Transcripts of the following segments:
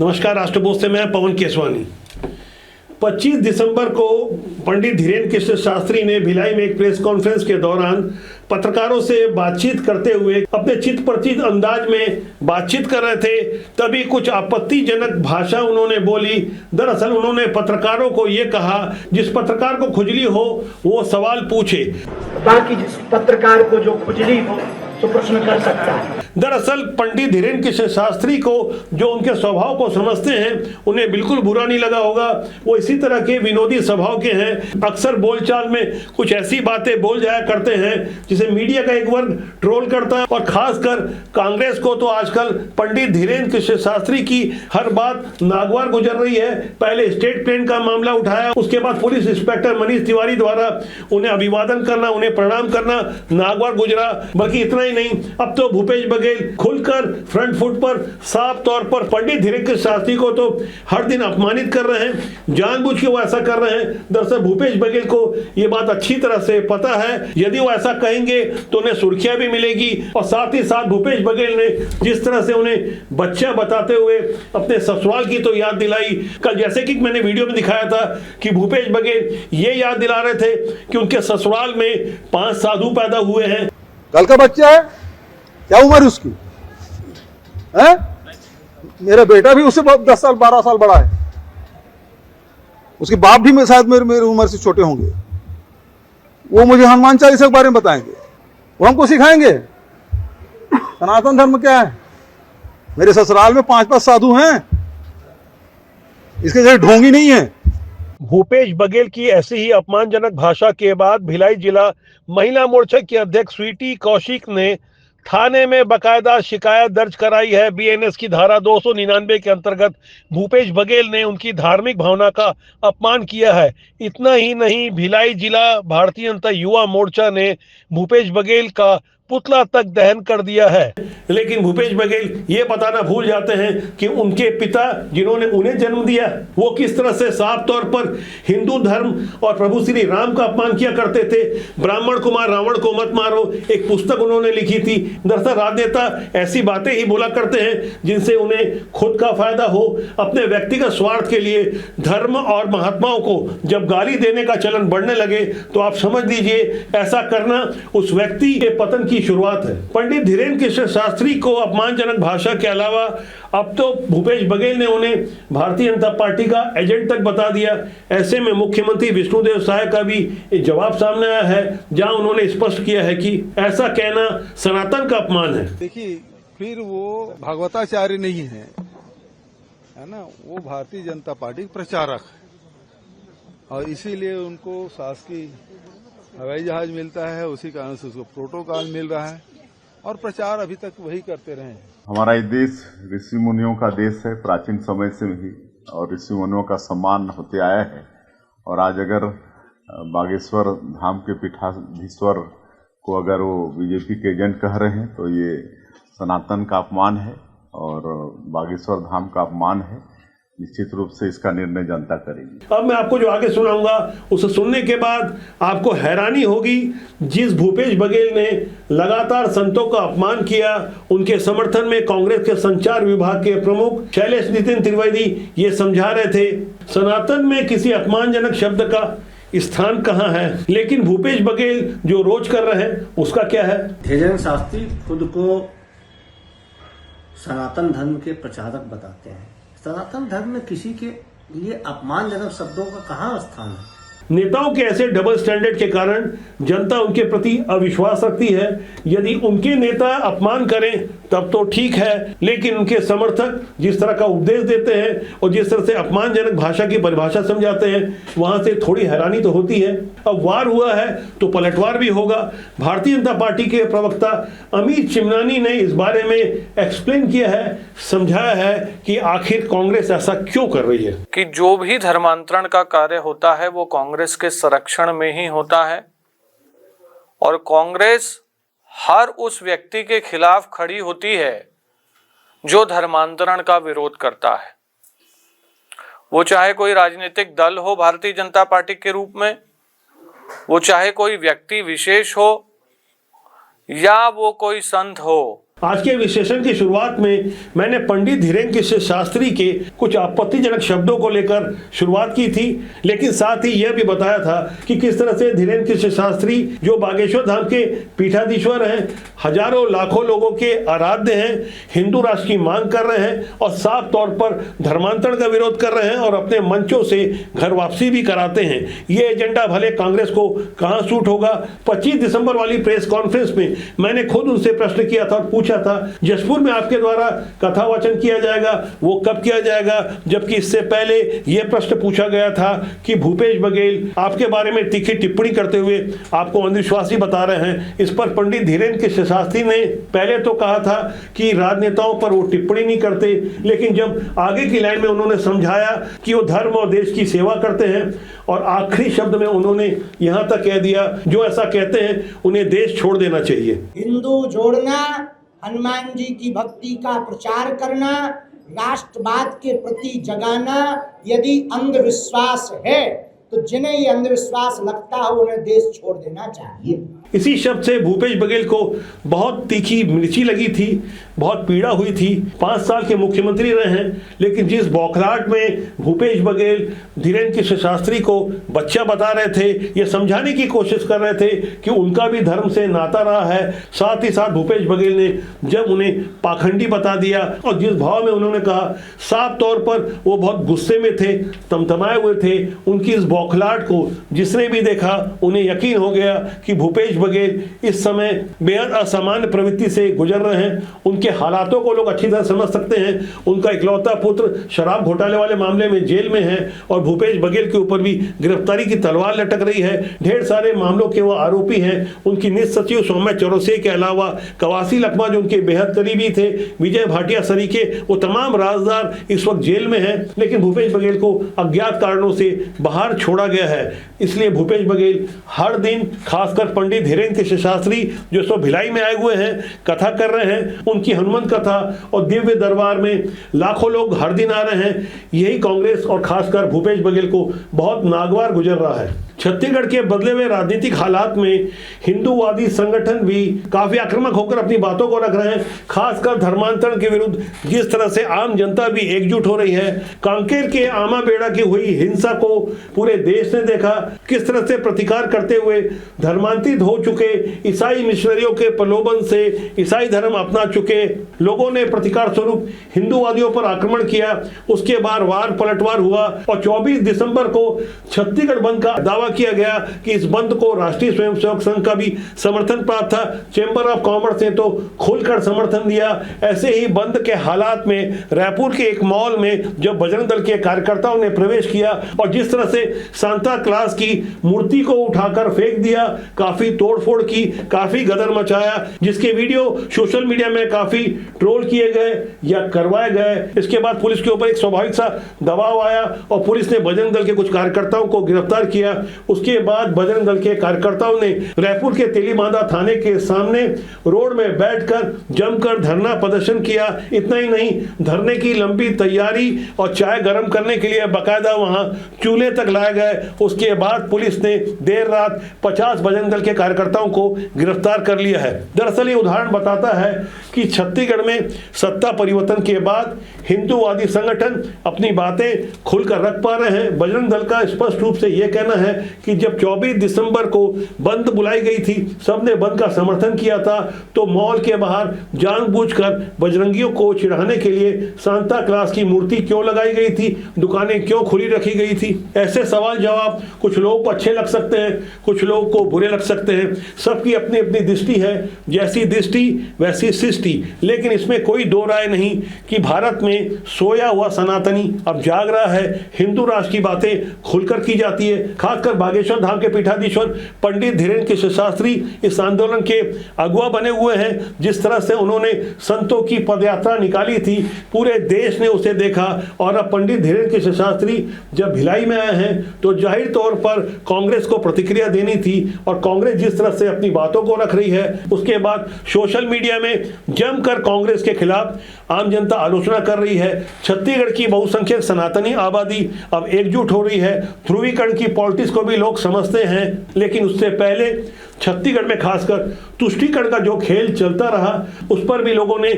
नमस्कार, राष्ट्रपोस्ट से मैं पवन केसवानी। 25 दिसंबर को पंडित धीरेन्द्र कृष्ण शास्त्री ने भिलाई में एक प्रेस कॉन्फ्रेंस के दौरान पत्रकारों से बातचीत करते हुए अपने चित परिचित अंदाज में बातचीत कर रहे थे, तभी कुछ आपत्तिजनक भाषा उन्होंने बोली। दरअसल उन्होंने पत्रकारों को ये कहा, जिस पत्रकार को खुजली हो वो सवाल पूछे, बाकी जिस पत्रकार को जो खुजली हो तो प्रश्न कर सकता है। दरअसल पंडित धीरेन्द्र कृष्ण शास्त्री को जो उनके स्वभाव को समझते हैं उन्हें बिल्कुल बुरा नहीं लगा होगा। वो इसी तरह के विनोदी स्वभाव के हैं। अक्सर बोलचाल में कुछ ऐसी बातें बोल जाया करते हैं जिसे मीडिया का एक वर्ग ट्रोल करता है, और खासकर कांग्रेस को तो आजकल पंडित धीरेन्द्र कृष्ण शास्त्री की हर बात नागवार गुजर रही है। पहले स्टेट प्लेन का मामला उठाया, उसके बाद पुलिस इंस्पेक्टर मनीष तिवारी द्वारा उन्हें अभिवादन करना, उन्हें प्रणाम करना नागवार गुजरा। बल्कि इतना नहीं, अब तो भूपेश बघेल खुलकर फ्रंट फुट पर साफ तौर पर पंडित धीरेन्द्र शास्त्री को तो हर दिन अपमानित कर रहे हैं, जानबूझ के वो ऐसा कर रहे हैं। दरअसल भूपेश बघेल को ये बात अच्छी तरह से पता है, यदि वो ऐसा कहेंगे तो उन्हें सुर्खियां भी मिलेगी। और साथ ही साथ भूपेश बघेल ने जिस तरह से उन्हें बच्चा बताते हुए अपने ससुराल की तो याद दिलाई। कल जैसे कि मैंने वीडियो में दिखाया था कि भूपेश बघेल ये याद दिला रहे थे कि उनके ससुराल में 5 साधु पैदा हुए हैं। कल का बच्चा है, क्या उम्र उसकी है? मेरा बेटा भी उससे 10 साल 12 साल बड़ा है। उसके बाप भी शायद मेरी उम्र से छोटे होंगे। वो मुझे हनुमान चालीसा के बारे में बताएंगे, वो हमको सिखाएंगे सनातन धर्म क्या है। मेरे ससुराल में 5-5 साधु हैं, इसके जैसे ढोंगी नहीं है। भूपेश बघेल की ऐसी ही अपमानजनक भाषा के बाद भिलाई जिला महिला मोर्चा की अध्यक्ष स्वीटी कौशिक ने थाने में बकायदा शिकायत दर्ज कराई है। बीएनएस की धारा 299 के अंतर्गत भूपेश बघेल ने उनकी धार्मिक भावना का अपमान किया है। इतना ही नहीं, भिलाई जिला भारतीय जनता युवा मोर्चा ने भूपेश बघेल का पुतला तक दहन कर दिया है। लेकिन भूपेश बघेल ये बताना भूल जाते हैं कि उनके पिता जिन्होंने उन्हें जन्म दिया वो किस तरह से साफ तौर पर हिंदू धर्म और प्रभु श्री राम का अपमान किया करते थे। ब्राह्मण कुमार रावण को मत मारो, एक पुस्तक उन्होंने लिखी थी। दरअसल राजनेता ऐसी बातें ही बोला करते हैं जिनसे उन्हें खुद का फायदा हो। अपने व्यक्तिगत स्वार्थ के लिए धर्म और महात्माओं को जब गाली देने का चलन बढ़ने लगे तो आप समझ लीजिए ऐसा करना उस व्यक्ति के पतन की शुरुआत है। पंडित धीरेन्द्र कृष्ण शास्त्री को अपमानजनक भाषा के अलावा अब तो भूपेश बघेल ने उन्हें भारतीय जनता पार्टी का एजेंट तक बता दिया। ऐसे में मुख्यमंत्री विष्णुदेव साय का भी जवाब सामने आया है, जहां उन्होंने स्पष्ट किया है कि ऐसा कहना सनातन का अपमान है। देखिए, फिर वो भागवताचार्य नहीं है ना, वो भारतीय जनता पार्टी के प्रचारक है, और इसीलिए उनको शासकीय हवाई जहाज मिलता है, उसी कारण से उसको प्रोटोकॉल मिल रहा है, और प्रचार अभी तक वही करते रहे हैं। हमारा ये देश ऋषि मुनियों का देश है, प्राचीन समय से ही, और ऋषि मुनियों का सम्मान होते आया है। और आज अगर बागेश्वर धाम के पीठाधीश्वर को अगर वो बीजेपी के एजेंट कह रहे हैं तो ये सनातन का अपमान है और बागेश्वर धाम का अपमान है। निश्चित रूप से इसका निर्णय जनता करेगी। अब मैं आपको जो आगे सुनाऊंगा उसे सुनने के बाद आपको हैरानी होगी। जिस भूपेश बघेल ने लगातार संतों का अपमान किया, उनके समर्थन में कांग्रेस के संचार विभाग के प्रमुख शैलेश नितिन त्रिवेदी ये समझा रहे थे सनातन में किसी अपमानजनक शब्द का स्थान कहाँ है। लेकिन भूपेश बघेल जो रोज कर रहे हैं उसका क्या है? धीरेन्द्र शास्त्री खुद को सनातन धर्म के प्रचारक बताते हैं। सनातन धर्म में किसी के लिए अपमानजनक शब्दों का कहाँ स्थान है? नेताओं के ऐसे डबल स्टैंडर्ड के कारण जनता उनके प्रति अविश्वास रखती है। यदि उनके नेता अपमान करें तब तो ठीक है, लेकिन उनके समर्थक जिस तरह का उपदेश देते हैं और जिस तरह से अपमानजनक भाषा की परिभाषा समझाते हैं, वहां से थोड़ी हैरानी तो होती है। अब वार हुआ है तो पलटवार भी होगा। भारतीय जनता पार्टी के प्रवक्ता अमित चिमनानी ने इस बारे में एक्सप्लेन किया है, समझाया है कि आखिर कांग्रेस ऐसा क्यों कर रही है। कि जो भी धर्मांतरण का कार्य होता है वो कांग्रेस के संरक्षण में ही होता है, और कांग्रेस हर उस व्यक्ति के खिलाफ खड़ी होती है जो धर्मांतरण का विरोध करता है। वो चाहे कोई राजनीतिक दल हो भारतीय जनता पार्टी के रूप में, वो चाहे कोई व्यक्ति विशेष हो, या वो कोई संत हो, आज के विश्लेषण की शुरुआत में मैंने पंडित धीरेन्द्र कृष्ण शास्त्री के कुछ आपत्तिजनक शब्दों को लेकर शुरुआत की थी, लेकिन साथ ही यह भी बताया था कि किस तरह से धीरेन्द्र कृष्ण शास्त्री जो बागेश्वर धाम के पीठाधीश्वर हैं, हजारों लाखों लोगों के आराध्य हैं, हिंदू राष्ट्र की मांग कर रहे हैं और साफ तौर पर धर्मांतरण का विरोध कर रहे हैं और अपने मंचों से घर वापसी भी कराते हैं। ये एजेंडा भले कांग्रेस को कहां सूट होगा। 25 दिसंबर वाली प्रेस कॉन्फ्रेंस में मैंने खुद उनसे प्रश्न किया था और पूछा था, जसपुर में आपके द्वारा कथा वाचन किया जाएगा, वो कब किया जाएगा? जबकि इससे पहले यह प्रश्न पूछा गया था कि भूपेश बघेल आपके बारे में तीखी टिप्पणी करते हुए आपको अंधविश्वासी बता रहे हैं। इस पर पंडित धीरेन्द्र कृष्ण शास्त्री ने पहले तो कहा था कि राजनेताओं पर वो टिप्पणी नहीं करते, लेकिन जब आगे की लाइन में उन्होंने समझाया कि वो धर्म और देश की सेवा करते हैं और आखिरी शब्द में उन्होंने यहां तक कह दिया, जो ऐसा कहते हैं उन्हें देश छोड़ देना चाहिए। हिंदू जोड़ना, हनुमान जी की भक्ति का प्रचार करना, राष्ट्रवाद के प्रति जगाना यदि अंधविश्वास है तो जिन्हें ये अंधविश्वास लगता है उन्हें देश छोड़ देना चाहिए। इसी शब्द से भूपेश बघेल को बहुत तीखी मिर्ची लगी थी, बहुत पीड़ा हुई थी। 5 साल के मुख्यमंत्री रहे हैं, लेकिन जिस बौखलाहट में भूपेश बघेल धीरेन्द्र कृष्ण शास्त्री को बच्चा बता रहे थे, ये समझाने की कोशिश कर रहे थे कि उनका भी धर्म से नाता रहा है, साथ ही साथ भूपेश बघेल ने जब उन्हें पाखंडी बता दिया और जिस भाव में उन्होंने कहा, साफ तौर पर वो बहुत गुस्से में थे, तमतमाए हुए थे। उनकी इस बौखलाहट को जिसने भी देखा उन्हें यकीन हो गया कि भूपेश बघेल इस समय बेहद असामान्य प्रवृत्ति से गुजर रहे हैं। उनके हालातों को लोग अच्छी तरह समझ सकते हैं। उनका इकलौता पुत्र शराब घोटाले वाले मामले में जेल में है और भूपेश बघेल के ऊपर भी गिरफ्तारी की तलवार लटक रही है। ढेर सारे मामलों के वो आरोपी हैं। उनकी निज सचिव सौम्या चौरसिया के अलावा कवासी लखमा जो उनके बेहद करीबी थे, विजय भाटिया सरीखे, वो तमाम राजदार इस वक्त जेल में हैं। लेकिन भूपेश बघेल को अज्ञात कारणों से बाहर छोड़ा गया है। इसलिए भूपेश बघेल हर दिन, खासकर पंडित धीरेन्द्र कृष्ण शास्त्री जो सो भिलाई में आए हुए हैं, कथा कर रहे हैं, उनकी हनुमंत कथा और दिव्य दरबार में लाखों लोग हर दिन आ रहे हैं। यही कांग्रेस और खासकर भूपेश बघेल को बहुत नागवार गुजर रहा है। छत्तीसगढ़ के बदले हुए राजनीतिक हालात में हिंदूवादी संगठन भी काफी आक्रामक होकर अपनी बातों को रख रहे हैं। खासकर धर्मांतरण के विरुद्ध जिस तरह से आम जनता भी एकजुट हो रही है। कांकेर के आमा बेड़ा की हुई हिंसा को पूरे देश ने देखा, किस तरह से प्रतिकार करते हुए धर्मांतरित हो चुके ईसाई मिशनरियों के प्रलोभन से ईसाई धर्म अपना चुके लोगों ने प्रतिकार स्वरूप हिंदूवादियों पर आक्रमण किया। उसके बाद वार पलटवार हुआ और 24 दिसंबर को छत्तीसगढ़ बंद का दावा किया गया कि इस बंद को राष्ट्रीय स्वयंसेवक संघ का भी समर्थन प्राप्त था। चैंबर ऑफ कॉमर्स ने तो खुलकर समर्थन दिया। ऐसे ही बंद के हालात में रायपुर के एक मॉल में जब बजरंग दल के कार्यकर्ताओं ने प्रवेश किया और जिस तरह से सांता क्लॉज की मूर्ति को उठाकर फेंक दिया, काफी तोड़फोड़ की, काफी गदर मचाया, जिसके वीडियो सोशल मीडिया में काफी ट्रोल किए गए या करवाए गए। इसके बाद पुलिस के ऊपर एक स्वाभाविक सा दबाव आया और पुलिस ने बजरंग दल के कुछ कार्यकर्ताओं को गिरफ्तार किया। उसके बाद बजरंग दल के कार्यकर्ताओं ने रायपुर के तेलीबांधा थाने के सामने रोड में बैठकर जमकर धरना प्रदर्शन किया। इतना ही नहीं, धरने की लंबी तैयारी और चाय गर्म करने के लिए बाकायदा वहां चूल्हे तक लाए गए। उसके बाद पुलिस ने देर रात 50 बजरंग दल के कार्यकर्ताओं को गिरफ्तार कर लिया है। दरअसल ये उदाहरण बताता है कि छत्तीसगढ़ में सत्ता परिवर्तन के बाद हिंदूवादी संगठन अपनी बातें खुलकर रख पा रहे हैं। बजरंग दल का स्पष्ट रूप से यह कहना है कि जब 24 दिसंबर को बंद बुलाई गई थी, सबने बंद का समर्थन किया था, तो मॉल के बाहर जानबूझकर बजरंगियों को चिढ़ाने के लिए सांता क्लॉज की मूर्ति क्यों लगाई गई थी, दुकानें क्यों खुली रखी गई थी। ऐसे सवाल जवाब कुछ लोगों को अच्छे लग सकते हैं, कुछ लोगों को बुरे लग सकते हैं। सबकी अपनी अपनी दृष्टि है, जैसी दृष्टि वैसी सृष्टि। लेकिन इसमें कोई दो राय नहीं कि भारत में सोया हुआ सनातनी अब जाग रहा है। हिंदू राष्ट्र की बातें खुलकर की जाती है। खासकर बागेश्वर धाम के पीठाधीश्वर पंडित धीरेन्द्र कृष्ण शास्त्री इस आंदोलन के अगुवा बने हुए हैं। जिस तरह से उन्होंने संतों की पदयात्रा निकाली थी, पूरे देश ने उसे देखा। और अब पंडित धीरेन्द्र कृष्ण शास्त्री जब भिलाई में आए हैं तो जाहिर तौर पर कांग्रेस को प्रतिक्रिया देनी थी। और कांग्रेस जिस तरह से अपनी बातों को रख रही है, उसके बाद सोशल मीडिया में जमकर कांग्रेस के खिलाफ आम जनता आलोचना कर रही है। छत्तीसगढ़ की बहुसंख्यक सनातनी आबादी अब एकजुट हो रही है। ध्रुवीकरण की पॉलिटिक्स को भी लोग समझते हैं, लेकिन उससे पहले छत्तीसगढ़ में खासकर तुष्टीकरण का जो खेल चलता रहा उस पर भी लोगों ने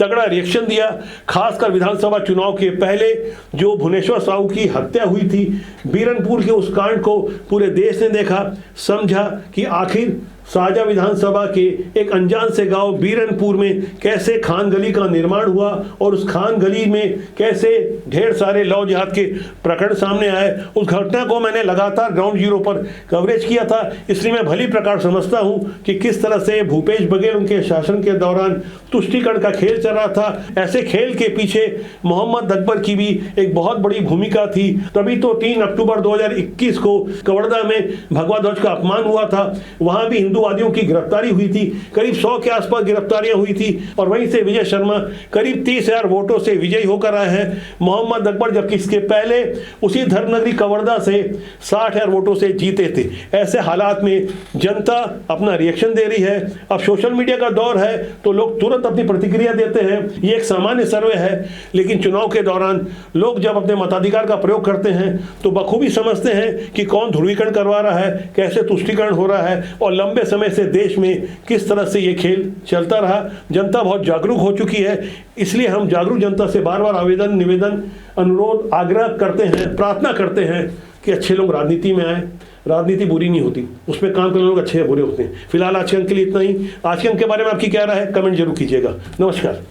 तगड़ा रिएक्शन दिया। खासकर विधानसभा चुनाव के पहले जो भुवनेश्वर साहू की हत्या हुई थी, बीरनपुर के उस कांड को पूरे देश ने देखा, समझा कि आखिर साजा विधानसभा के एक अनजान से गांव बीरनपुर में कैसे खान गली का निर्माण हुआ और उस खान गली में कैसे ढेर सारे लव जिहाद के प्रकरण सामने आए। उस घटना को मैंने लगातार ग्राउंड जीरो पर कवरेज किया था, इसलिए मैं भली प्रकार समझता हूं कि किस तरह से भूपेश बघेल उनके शासन के दौरान तुष्टीकरण का खेल चल रहा था। ऐसे खेल के पीछे मोहम्मद अकबर की भी एक बहुत बड़ी भूमिका थी। तभी तो 3 अक्टूबर 2021 को कवर्धा में भगवा ध्वज का अपमान हुआ था, वहां भी हिंदूवादियों की गिरफ्तारी हुई थी, करीब 100 के आसपास गिरफ्तारियां हुई थी और वहीं से विजय शर्मा करीब 30,000 वोटों से विजयी होकर आए हैं। मोहम्मद अकबर जबकि इसके पहले उसी धर्मनगरी कवर्धा से 60,000 वोटों से जीते थे। ऐसे हालात में जनता अपना रिएक्शन दे रही है। अब सोशल मीडिया का दौर है तो लोग तुरंत अपनी प्रतिक्रिया देते हैं, ये एक सामान्य सर्वे है, लेकिन चुनाव के दौरान लोग जब अपने मताधिकार का प्रयोग करते हैं तो बखूबी समझते हैं कि कौन ध्रुवीकरण करवा रहा है, कैसे तुष्टीकरण हो रहा है और लंबे समय से देश में किस तरह से ये खेल चलता रहा। जनता बहुत जागरूक हो चुकी है, इसलिए हम जागरूक जनता से बार बार आवेदन, निवेदन, अनुरोध, आग्रह करते हैं, प्रार्थना करते हैं कि अच्छे लोग राजनीति में आए। राजनीति बुरी नहीं होती, उसमें काम करने लोग अच्छे या बुरे होते हैं। फिलहाल आज के अंक के लिए इतना ही। आज के अंक के बारे में आपकी क्या राय है, कमेंट जरूर कीजिएगा। नमस्कार।